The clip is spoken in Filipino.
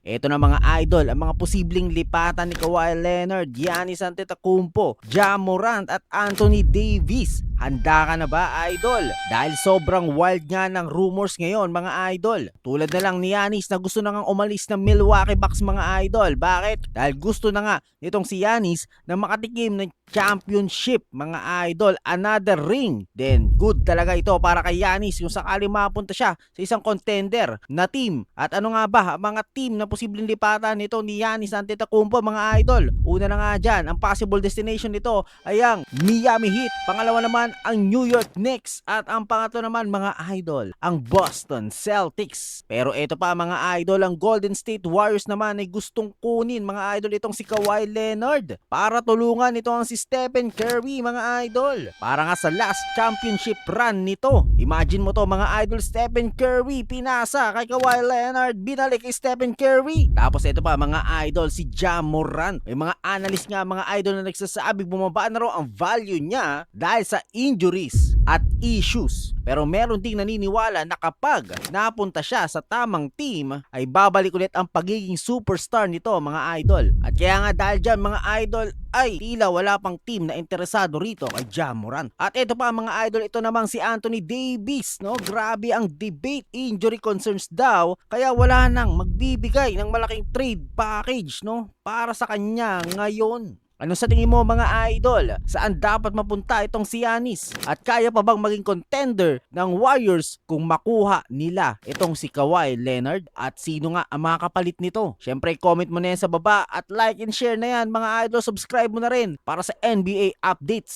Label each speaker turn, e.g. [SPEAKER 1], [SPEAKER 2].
[SPEAKER 1] Ito na mga idol, ang mga posibleng lipatan ni Kawhi Leonard, Giannis Antetokounmpo, Ja Morant at Anthony Davis. Handa ka na ba, idol? Dahil sobrang wild nga ng rumors ngayon, mga idol. Tulad na lang ni Giannis na gusto na ngang umalis ng Milwaukee Bucks, mga idol. Bakit? Dahil gusto na nga nitong si Giannis na makatikim ng championship, mga idol. Another ring. Then, good talaga ito para kay Giannis kung sakali mapunta siya sa isang contender na team. At ano nga ba, mga team na posibleng lipatan nito ni Giannis Antetokounmpo, mga idol. Una na nga dyan, ang possible destination nito ay ang Miami Heat. Pangalawa naman, ang New York Knicks. At ang pangatlo naman, mga idol, ang Boston Celtics. Pero ito pa, mga idol, ang Golden State Warriors naman ay gustong kunin, mga idol, itong si Kawhi Leonard para tulungan ito ang si Stephen Curry, mga idol. Para nga sa last championship run nito. Imagine mo to, mga idol, Stephen Curry pinasa kay Kawhi Leonard, binalik kay Stephen Curry. Tapos ito pa, mga idol, si Ja Morant. May mga analyst nga, mga idol, na nagsasabi bumaba na raw ang value niya dahil sa injuries at issues. Pero meron ding naniniwala na kapag napunta siya sa tamang team ay babalik ulit ang pagiging superstar nito, mga idol. At kaya nga dahil dyan, mga idol, ay tila wala pang team na interesado rito kay Ja Morant. At ito pa, mga idol, ito namang si Anthony Davis, no? Grabe ang debate, injury concerns daw, kaya wala nang magbibigay ng malaking trade package, no? Para sa kanya ngayon. Ano sa tingin mo, mga idol? Saan dapat mapunta itong si Giannis? At kaya pa bang maging contender ng Warriors kung makuha nila itong si Kawhi Leonard? At sino nga ang makakapalit nito? Syempre, comment mo na yan sa baba at like and share na yan, mga idol. Subscribe mo na rin para sa NBA updates.